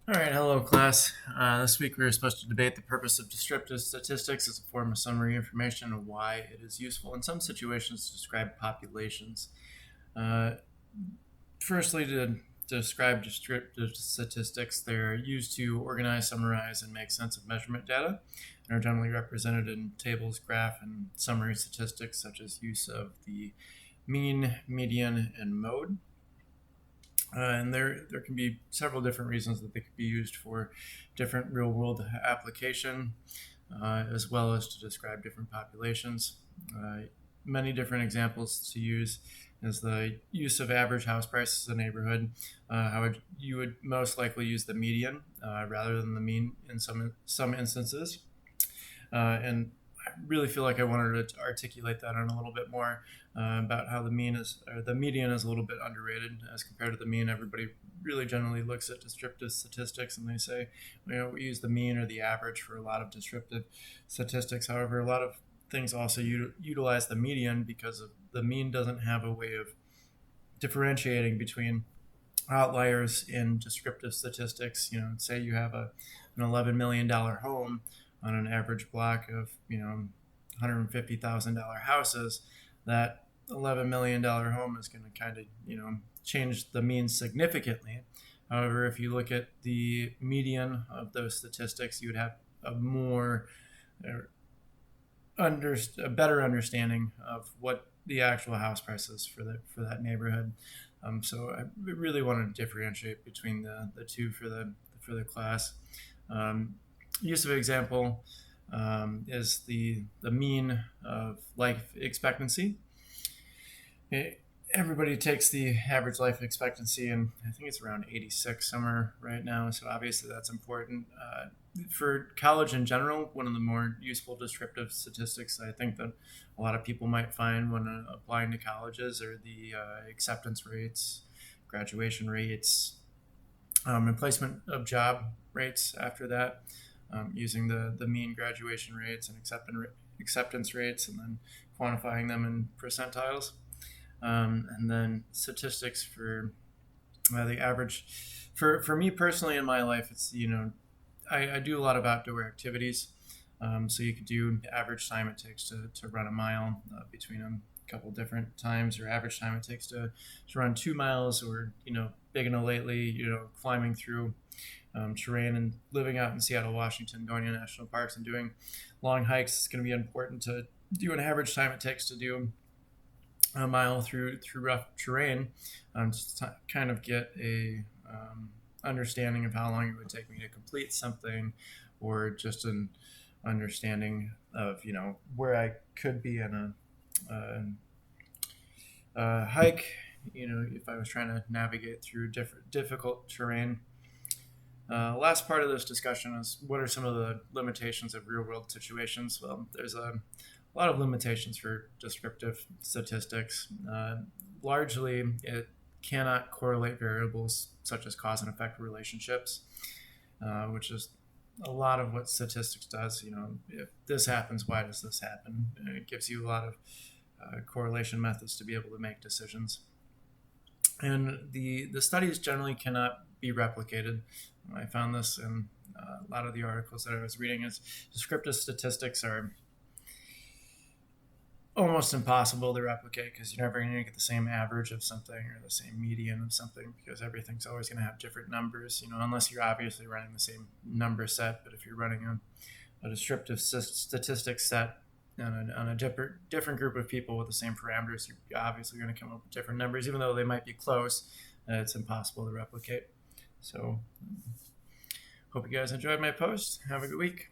All right, hello class. This week we were supposed to debate the purpose of descriptive statistics as a form of summary information and why it is useful in some situations to describe populations. Uh, Firstly, to describe descriptive statistics, they're used to organize, summarize, and make sense of measurement data, and are generally represented in tables, graph, and summary statistics, such as use of the mean, median, and mode. And there can be several different reasons that they could be used for different real world application, as well as to describe different populations. Many different examples to use is the use of average house prices in a neighborhood. You would most likely use the median rather than the mean in some instances. And I really feel like I wanted to articulate that on a little bit more about how the median is a little bit underrated as compared to the mean. Everybody really generally looks at descriptive statistics and they say, we use the mean or the average for a lot of descriptive statistics. However, a lot of things also utilize the median because the mean doesn't have a way of differentiating between outliers in descriptive statistics. Say you have an $11 million home on an average block of $150,000 houses. That $11 million home is going to kind of change the mean significantly. However, if you look at the median of those statistics, you would have a more a better understanding of what the actual house price is for that neighborhood. So I really wanted to differentiate between the two for the class. Use of example is the mean of life expectancy. Everybody takes the average life expectancy, and I think it's around 86 somewhere right now. So obviously that's important. For college in general, one of the more useful descriptive statistics I think that a lot of people might find when applying to colleges are the acceptance rates, graduation rates, replacement of job rates after that, using the mean graduation rates and acceptance rates, and then quantifying them in percentiles. And then statistics for the average. For me personally in my life, it's, I do a lot of outdoor activities. So you could do the average time it takes to run a mile between a couple different times, or average time it takes to run 2 miles, or, big and lately, climbing through terrain and living out in Seattle, Washington, going to national parks and doing long hikes. It's going to be important to do an average time it takes to do a mile through rough terrain, just to kind of get a understanding of how long it would take me to complete something, or just an understanding of where I could be in a hike. If I was trying to navigate through difficult terrain. Last part of this discussion is what are some of the limitations of real world situations? Well, there's a lot of limitations for descriptive statistics. Largely, it cannot correlate variables such as cause and effect relationships, which is a lot of what statistics does. If this happens, why does this happen? And it gives you a lot of correlation methods to be able to make decisions. And the studies generally cannot be replicated. I found this in a lot of the articles that I was reading. Is descriptive statistics are almost impossible to replicate, because you're never going to get the same average of something or the same median of something, because everything's always going to have different numbers, unless you're obviously running the same number set. But if you're running a descriptive statistics set on a different group of people with the same parameters, you're obviously going to come up with different numbers, even though they might be close. It's impossible to replicate. So hope you guys enjoyed my post. Have a good week.